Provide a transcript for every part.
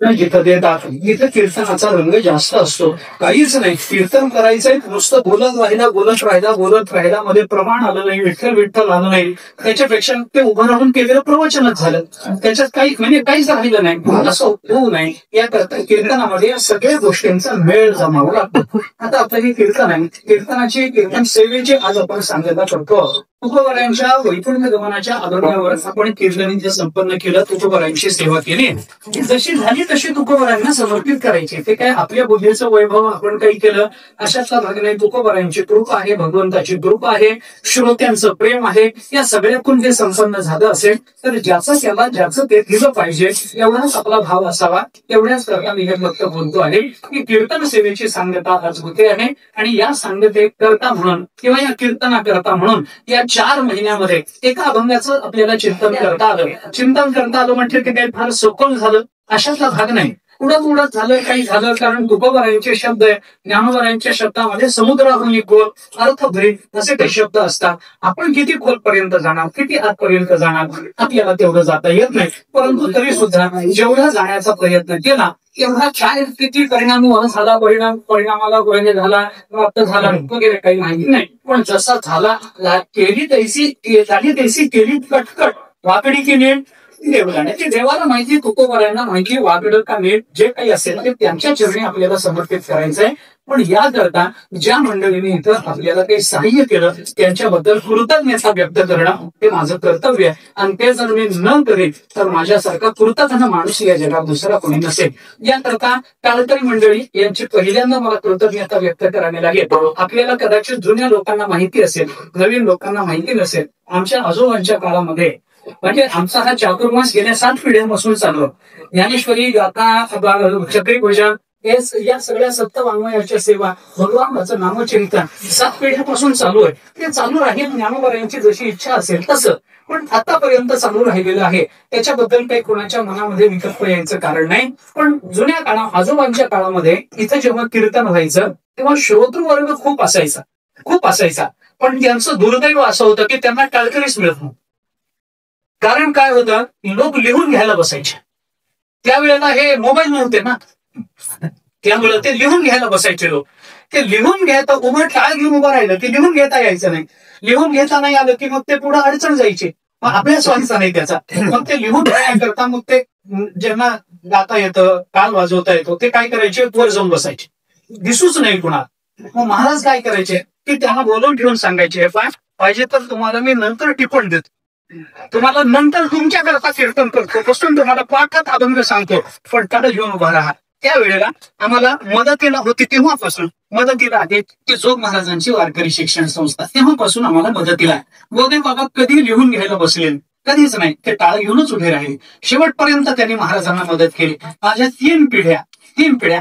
जिथं ते दाखल इथं कीर्तनाचा रंग जास्त असतो. काहीच नाही, कीर्तन करायचंय नुसतं बोलत राहिला मध्ये प्रमाण आलं नाही, विठ्ठल विठ्ठल आलं नाही, त्याच्यापेक्षा ते उभं राहून केलेलं प्रवचनच झालं, त्याच्यात काही म्हणजे काहीच राहिलं नाही. असं होऊ नये याकरता कीर्तनामध्ये या सगळ्या गोष्टींचा मेळ जमावा लागतो. आता आपलं हे कीर्तन आहे, कीर्तन सेवेची आज आपण सांगायला करतो. तुकोबारायांच्या वैकुंठ गमनाच्या आदर्शावर आपण कीर्तन संपन्न केलं, तुकोबारायांची सेवा केली, जशी झाली तशी तुकोबारायांना समर्पित करायची. ते काय आपल्या बुद्धीचं वैभव आपण काही केलं अशातला भाग नाही. तुकोबारायांची कृपा आहे, भगवंताची कृपा आहे, श्रोत्यांचं प्रेम आहे, या सगळ्यातून ते संपन्न झालं असेल तर ज्याचं ते दिलं पाहिजे एवढाच आपला भाव असावा. एवढ्याच करता मी हे फक्त बोलतो आहे की कीर्तन सेवेची सांगता आज होते आहे, आणि या सांगते करता म्हणून किंवा या कीर्तना करता म्हणून या 4 महिन्यामध्ये एका अभंगाचं आपल्याला चिंतन करता आलं म्हणजे ते काही फार सखोल झालं अशातला भाग नाही. उडत झालं काही झालं, कारण तुकोबारायांचे शब्द आहे, ज्ञानोबारायांच्या शब्दामध्ये समुद्राहून खोल अर्थ भरीत असे काही शब्द असतात. आपण किती खोलपर्यंत जाणार, किती आतपर्यंत जाणार आपल्याला तेवढं जाता येत नाही, परंतु तरी सुद्धा जेवढा जाण्याचा प्रयत्न केला एवढा काय किती परिणाम झाला, परिणामाला गोळणे झाला, प्राप्त झाला वगैरे काही माहिती नाही. पण जसा झाला केली तैसी केली कटकट वाकडी की नीट देवगाण्याची देवाला माहिती, तुकोबारायांना माहिती, वागड का नीट जे काही असेल ते त्यांच्या चरणी आपल्याला समर्पित करायचंय. पण याकरता ज्या मंडळींनी इथं आपल्याला काही सहाय्य केलं त्यांच्याबद्दल कृतज्ञता व्यक्त करणं हे माझं कर्तव्य आहे. आणि ते जर मी न करेल तर माझ्यासारखा कृतज्ञ माणूस या जगात दुसरा कोणी नसेल. याकरता टाळकरी मंडळी यांची पहिल्यांदा मला कृतज्ञता व्यक्त करावी लागेल. आपल्याला कदाचित जुन्या लोकांना माहिती असेल, नवीन लोकांना माहिती नसेल. आमच्या आजोबांच्या काळामध्ये म्हणजे आमचा हा चातुर्मास गेल्या 7 पिढ्यांपासून चालू. ज्ञानेश्वरी, गाथा, चक्री पूजा या सगळ्या सप्तवाङ्मयाच्या सेवा, भगवानाचं नामचिंतन 7 पिढ्यापासून चालू आहे. ते चालू राहील ज्ञानोबारायांची जशी इच्छा असेल तसं, पण आतापर्यंत चालू राहिलेलं आहे. त्याच्याबद्दल काही कोणाच्या मनामध्ये विकल्प यायचं कारण नाही. पण जुन्या काळात आजोबांच्या काळामध्ये इथं जेव्हा कीर्तन व्हायचं तेव्हा श्रोतृवर्ग खूप असायचा. पण त्यांचं दुर्दैव असं होतं की त्यांना टाळकरीच मिळत नव्हतं. कारण काय होतं, लोक लिहून घ्यायला बसायचे. त्यावेळेला हे मोबाईल नव्हते ना, त्यामुळे ते लिहून घ्यायला बसायचे लोक. ते लिहून घ्यायचं, उभं टाळ घेऊन उभं राहिलं की लिहून घेता यायचं नाही. लिहून घेता नाही आलं की मग ते पुढे अडचण जायची, मग अभ्यास व्हायचा नाही त्याचा. मग ते लिहून करता मग ते ज्यांना गाता येतं, टाळ वाजवता येतो ते काय करायचे, वर जाऊन बसायचे, दिसूच नाही कुणाला. मग महाराज काय करायचे की त्यांना बोलवून ठेवून सांगायचे, पाहिजे तर तुम्हाला मी नंतर टिपण देतो, तुम्हाला नंतर तुमच्याकरता कीर्तन करतो, बसून तुम्हाला पाठात अभंग सांगतो, पण टाळ घेऊन उभा राहा. त्यावेळेला आम्हाला मदतीला होती तेव्हापासून मदतीला आहे ती जोग महाराजांची वारकरी शिक्षण संस्था, तेव्हापासून आम्हाला मदतीला आहे. गोदे बाबा कधी लिहून घ्यायला बसले कधीच नाही, ते टाळ घेऊनच उभे राहिले. शेवटपर्यंत त्यांनी महाराजांना मदत केली. माझ्या 3 पिढ्या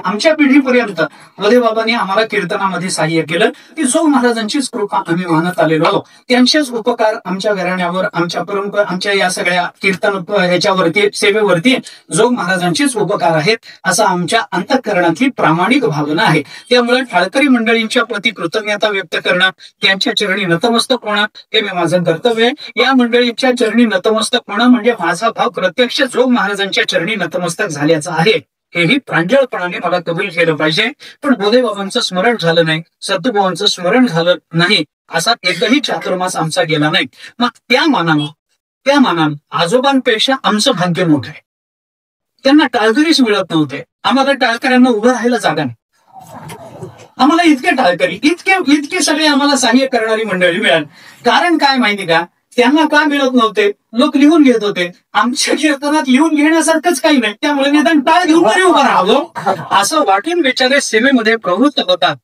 आमच्या पिढीपर्यंत गोदे बाबांनी आम्हाला कीर्तनामध्ये सहाय्य केलं. ती जोग महाराजांचीच कृपा आम्ही मानत आलेलो आहोत. त्यांचेच उपकार आमच्या घराण्यावर, आमच्या परंपरा, आमच्या या सगळ्या कीर्तन ह्याच्यावरती, सेवेवरती जोग महाराजांचेच उपकार आहेत असं आमच्या अंतःकरणातली प्रामाणिक भावना आहे. त्यामुळे टाळकरी मंडळींच्या प्रति कृतज्ञता व्यक्त करणं, त्यांच्या चरणी नतमस्तक होणं हे मी माझं कर्तव्य आहे. या मंडळींच्या चरणी नतमस्तक होणं म्हणजे माझा भाव प्रत्यक्ष जोग महाराजांच्या चरणी नतमस्तक झाल्याचा आहे, हेही प्रांजळपणाने मला कबूल केलं पाहिजे. पण गोदे बाबांचं स्मरण झालं नाही, सद्गुरूंचं स्मरण झालं नाही, असा एकही चातुर्मास आमचा गेला नाही. मग त्या मानानं आजोबांपेक्षा आमचं भाग्य मोठं आहे. त्यांना टाळकरीच मिळत नव्हते. आम्हाला टाळकऱ्यांना उभं राहायला जागा नाही. आम्हाला इतके सगळे आम्हाला सहाय्य करणारी मंडळी मिळाली. कारण काय माहिती का, त्यांना का मिळत नव्हते, लोक लिहून घेत होते. आमच्या कीर्तनात लिहून घेण्यासारखंच काही नाही, त्यामुळे निदान टाळ घेऊन तरी उभं राहावं असं वाटून बिचारे सेवेमध्ये प्रवृत्त होतात.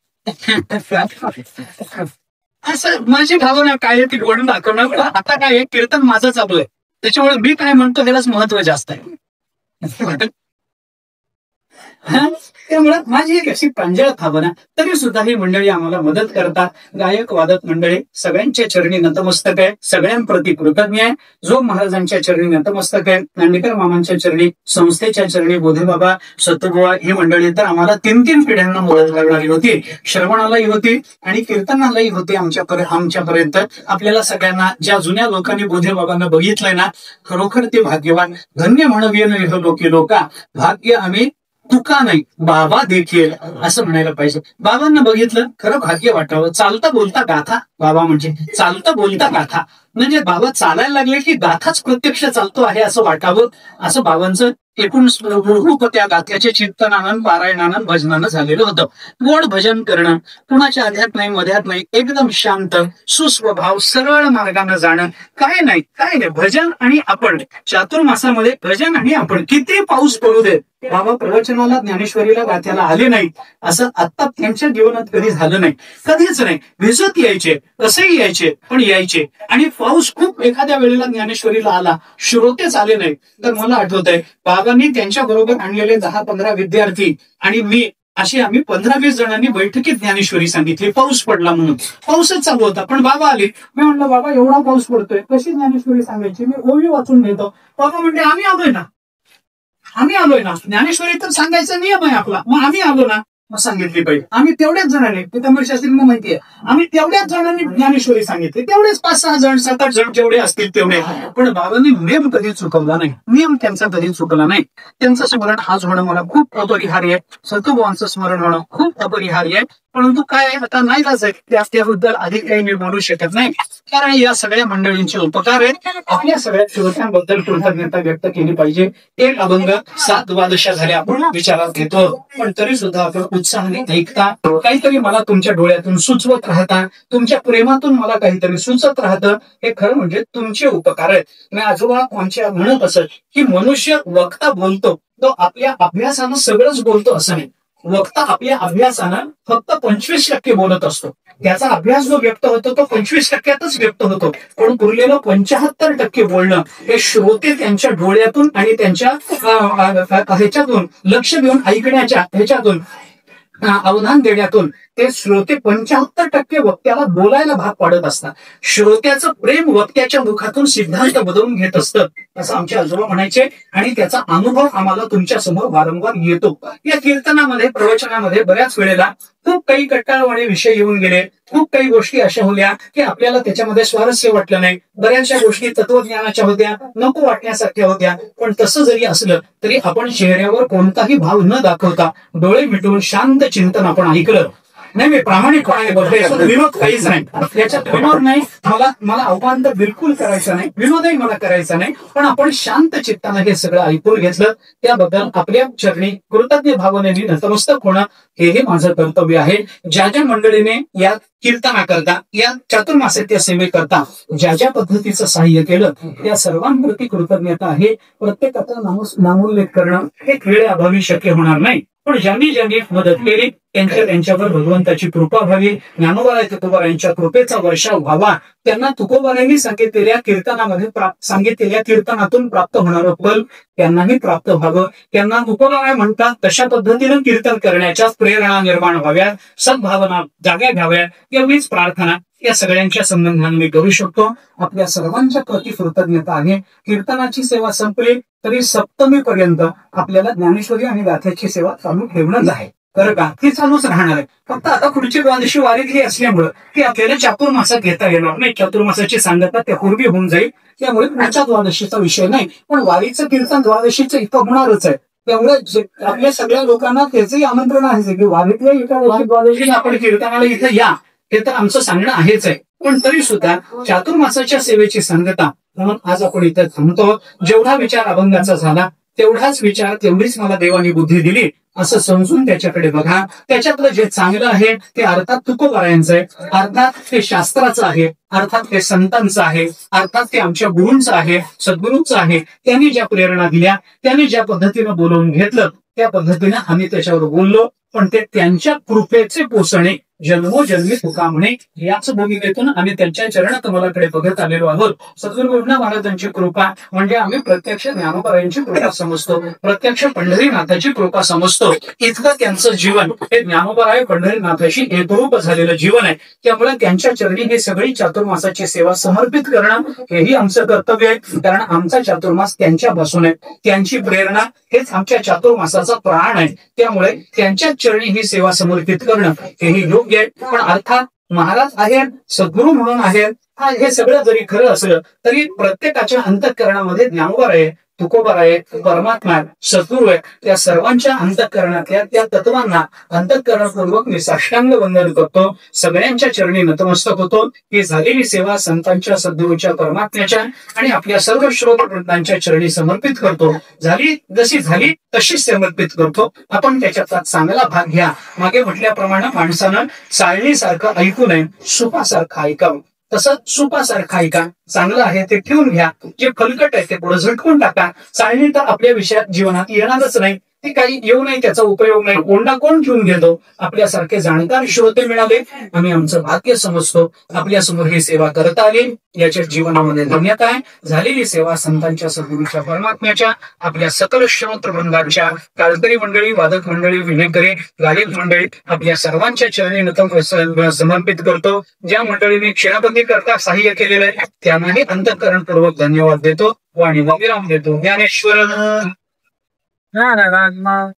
असं माझी भावना काय ती घडून दाखवणं. आता काय कीर्तन माझं चालू आहे, त्याच्यामुळे मी काय म्हणतो त्यालाच महत्व जास्त आहे. त्यामुळे माझी एक अशी प्रांजळ भावना, तरी सुद्धा ही मंडळी आम्हाला मदत करतात. गायक वादक मंडळी सगळ्यांच्या चरणी नतमस्तक आहे, सगळ्यांप्रती कृतज्ञ आहे. जो महाराजांच्या चरणी नतमस्तक आहे, नांदेकर मामांच्या चरणी, संस्थेच्या चरणी, बोधेबाबा, सतुबुवा ही मंडळी तर आम्हाला 3 पिढ्यांना मदत करणारी होती. श्रवणालाही होती आणि कीर्तनालाही होती आमच्यापर्यंत. आपल्याला सगळ्यांना ज्या जुन्या लोकांनी बोधेबाबांना बघितलंय ना, खरोखर ते भाग्यवान. धन्य म्हणवीन लोकी लोका, भाग्य आम्ही तुका नाही बाबा देखील, असं म्हणायला पाहिजे. बाबांना बघितलं खरं भाग्य वाटावं. चालता बोलता गाथा बाबा, म्हणजे चालता बोलता गाथा, म्हणजे बाबा चालायला लागले की गाथाच प्रत्यक्ष चालतो आहे असं वाटावं. असं बाबांचं एकूण रूप त्या गाथ्याचे चिंतनानं, पारायणानं, भजनानं झालेलं होतं. गोड भजन करणं, कुणाच्या आध्यात नाही मध्यात नाही, एकदम शांत, सुस्वभाव, सरळ मार्गाने जाणं, काय नाही भजन आणि आपण. चातुर्मासामध्ये भजन आणि आपण. किती पाऊस पडू दे, बाबा प्रवचनाला, ज्ञानेश्वरीला, गाथ्याला आले नाही असं आता त्यांच्या जीवनात कधी झालं नाही, कधीच नाही. भिजत यायचे, कसंही यायचे, पण यायचे. आणि पाऊस खूप एखाद्या वेळेला ज्ञानेश्वरीला आला, श्रोतेच आले नाही, तर मला आठवत आहे बाबांनी त्यांच्या बरोबर आणलेले 10-15 विद्यार्थी आणि मी, अशी आम्ही 15-20 जणांनी बैठकीत ज्ञानेश्वरी सांगितली. पाऊस पडला म्हणून, पाऊसच चालू होता, पण बाबा आले. मी म्हणलं बाबा एवढा पाऊस पडतोय, कशी ज्ञानेश्वरी सांगायची? मी ओवी वाचून घेतो. बाबा म्हणते आम्ही आलोय ना, ज्ञानेश्वरी तर सांगायचा नियम आहे आपला, मग आम्ही आलो ना. मग सांगितली पाहिजे. आम्ही तेवढ्याच जणांनी, पितांबर शास्त्रींना माहितीये, आम्ही तेवढ्याच जणांनी ज्ञानेश्वरी सांगितली, तेवढेच 5-6 जण, 7-8 जण जेवढे असतील तेवढे. पण बाबांनी नियम कधी चुकवला नाही, नियम त्यांचा कधी चुकला नाही. त्यांचं स्मरण आज होणं मला खूप अपरिहार्य आहे, सतुभावांचं स्मरण होणं खूप अपरिहार्य आहे. परंतु काय आहे, आता नाही आहे, त्याबद्दल अधिक काही मी बोलू शकत नाही, कारण या सगळ्या मंडळींचे उपकार आहेत. आपल्या सगळ्या श्रोत्यांबद्दल कृतज्ञता व्यक्त केली पाहिजे. एक अभंग 7 द्वादशा झाल्या आपण विचारात घेतो, पण तरी सुद्धा आपण उत्साहाने ऐकता. काहीतरी मला तुमच्या डोळ्यातून सुचवत राहता, तुमच्या प्रेमातून मला काहीतरी सुचत राहतं. हे खरं म्हणजे तुमचे उपकार आहेत. मी आजोबा आमच्या म्हणत असत की मनुष्य वक्ता बोलतो, तो आपल्या अभ्यासानं सगळंच बोलतो असं नाही. वक्ता आपल्या अभ्यासानं फक्त 25% बोलत असतो. त्याचा अभ्यास जो व्यक्त होतो तो 25%तच व्यक्त होतो, पण उरलेलं 75% बोलणं हे श्रोते त्यांच्या डोळ्यातून आणि त्यांच्या ह्याच्यातून, लक्ष देऊन ऐकण्याच्या ह्याच्यातून, अवधान देण्यातून ते श्रोते 75% वक्त्याला बोलायला भाग पाडत असतात. श्रोत्याचं प्रेम वक्त्याच्या मुखातून सिद्धांत बदलून घेत असतं, असं आमचे आजोबा म्हणायचे. आणि त्याचा अनुभव आम्हाला तुमच्या समोर वारंवार येतो. या कीर्तनामध्ये, प्रवचनामध्ये बऱ्याच वेळेला खूप काही कंटाळवाणे विषय येऊन गेले, खूप काही गोष्टी अशा होत्या की आपल्याला त्याच्यामध्ये स्वारस्य वाटलं नाही. बऱ्याचशा गोष्टी तत्वज्ञानाच्या होत्या, नको वाटण्यासारख्या होत्या. पण तसं जरी असलं तरी आपण चेहऱ्यावर कोणताही भाव न दाखवता डोळे मिटवून शांत चिंतन आपण ऐकलं. नाही, मी प्रामाणिकपणे बोलतोय, विनोद काहीच नाही याच्यात, विनोद नाही. मला अवमान तर बिलकुल करायचं नाही, विनोदही मला करायचा नाही, पण आपण शांत चित्तानं हे सगळं ऐकून घेतलं, त्याबद्दल आपल्या चरणी कृतज्ञ भावनेने नतमस्तक होणं हे माझं कर्तव्य आहे. ज्या ज्या मंडळीने या कीर्तनाकरता, या चातुर्मास्याच्या सेवेकरता ज्या पद्धतीचं सहाय्य केलं, त्या सर्वांप्रती कृतज्ञता आहे. प्रत्येकाचा नामोल्लेख करणं हे वेळेअभावी शक्य होणार नाही, पण ज्यांनी मदत केली त्यांच्यावर भगवंताची कृपा व्हावी, ज्ञानोबा तुकोबारायांच्या कृपेचा वर्षाव व्हावा. त्यांना तुकोबारायांनी सांगितलेल्या कीर्तनामध्ये सांगितलेल्या कीर्तनातून प्राप्त होणारं फल त्यांनाही प्राप्त व्हावं. त्यांना तुकोबाराय म्हणतात तशा पद्धतीनं कीर्तन करण्याच्या प्रेरणा निर्माण व्हाव्या, सद्भावना जाग्या घ्याव्या, एवढीच प्रार्थना या सगळ्यांच्या संबंधाने मी करू शकतो. आपल्या सर्वांच्या प्रति कृतज्ञता आहे. कीर्तनाची सेवा संपली तरी सप्तमीपर्यंत आपल्याला ज्ञानेश्वरी आणि गाथ्याची सेवा चालू ठेवणंच आहे. तर ती चालूच राहणार आहे. फक्त आता पुढची द्वादशी वारीतली असल्यामुळं ती आपल्याला चातुर्मासात घेता येणार नाही. चातुर्मासाची सांगता त्यापूर्वी होऊन जाईल, त्यामुळे पुढच्या द्वादशीचा विषय नाही. पण वारीचं कीर्तन द्वादशीचं इथं होणारच आहे. त्यामुळे आपल्या सगळ्या लोकांना त्याचंही आमंत्रण आहे की वारीतल्या एका द्वादशी आपण कीर्तनाला इथं या, हे तर आमचं सांगणं आहेच आहे. पण तरी सुद्धा चातुर्मासाच्या सेवेची सांगता म्हणून आज आपण इथं थांबतो. जेवढा विचार अभंगाचा झाला तेवढाच विचार, तेवढीच मला देवानी बुद्धी दिली असं समजून त्याच्याकडे बघा. त्याच्यातलं जे चांगलं आहे ते अर्थात तुकोबारायांचं आहे, अर्थात ते शास्त्राचं आहे, अर्थात ते संतांचं आहे, अर्थात ते आमच्या गुरूंचं आहे, सद्गुरूंचं आहे. त्यांनी ज्या प्रेरणा दिल्या, त्यांनी ज्या पद्धतीनं बोलवून घेतलं, त्या पद्धतीने आम्ही त्याच्यावर बोललो. पण ते त्यांच्या कृपेचे पोषणे जन्मोजन्मी तुका म्हणे याच भूमिकेतून आम्ही त्यांच्या चरण कमलाकडे बघत आलेलो आहोत. सद्गुरू गोविंद महाराजांची कृपा म्हणजे आम्ही प्रत्यक्ष ज्ञानोबरायांची कृपा समजतो, प्रत्यक्ष पंढरीनाथाची कृपा समजतो. इतकं त्यांचं जीवन हे ज्ञानोबराय पंढरीनाथाशी एकरूप झालेलं जीवन आहे. त्यामुळे त्यांच्या चरणी हे सगळी चातुर्मासाची सेवा समर्पित करणं हेही आमचं कर्तव्य आहे. कारण आमचा चातुर्मास त्यांच्यापासून आहे, त्यांची प्रेरणा हेच आमच्या चातुर्मासाचा प्राण आहे. त्यामुळे त्यांच्या चरणी ही सेवा समर्पित करणं हेही योग्य आहे. पण अर्थात महाराज आहेत, सद्गुरू म्हणून आहेत, हे सगळं जरी खरं असलं तरी प्रत्येकाच्या अंतःकरणामध्ये ज्ञानोबा आहे, तुकोबा आहे, परमात्मा आहे, सद्गुरू आहे. त्या सर्वांच्या अंतःकरणातल्या त्या तत्वांना अंतःकरणपूर्वक मी साष्टांग वंदन करतो, सगळ्यांच्या चरणी नतमस्तक होतो. ही झालेली सेवा संतांच्या, सद्गुरूच्या, परमात्म्याच्या आणि आपल्या सर्व श्रोतवृंदांच्या चरणी समर्पित करतो. झाली जशी झाली तशीच समर्पित करतो. आपण त्याच्याचा चांगला भाग घ्या. मागे म्हटल्याप्रमाणे माणसानं चाळणीसारखं ऐकू नये, सुपासारखं ऐकावं. तसं सुपासारखं ऐका, चांगलं आहे ते ठेवून घ्या, जे फलकट आहे ते पुढे झटकून टाका. चाळणी तर आपल्या विषयात जीवनात येणारच नाही, ती काही येऊ नाही, त्याचा उपयोग नाही. कोंडा कोण ठेवून घेतो? आपल्यासारखे जाणकार श्रोते मिळाले, आम्ही आमचं भाग्य समजतो. आपल्या समोर ही सेवा करता आली, याच्या जीवनामध्ये धन्यता आहे. झालेली सेवा संतांच्या, सद्गुरूच्या, परमात्म्याच्या, आपल्या सकल श्रोतवृंदांच्या, काळकरी मंडळी, वादक मंडळी, विनेकरी, गायक मंडळी, आपल्या सर्वांच्या चरणी नतम समर्पित करतो. ज्या मंडळीने क्षणबंदी करता सहाय्य केलेलं आहे त्यांनाही अंतःकरणपूर्वक धन्यवाद देतो. वाणी विराम देतो. ज्ञानेश्वर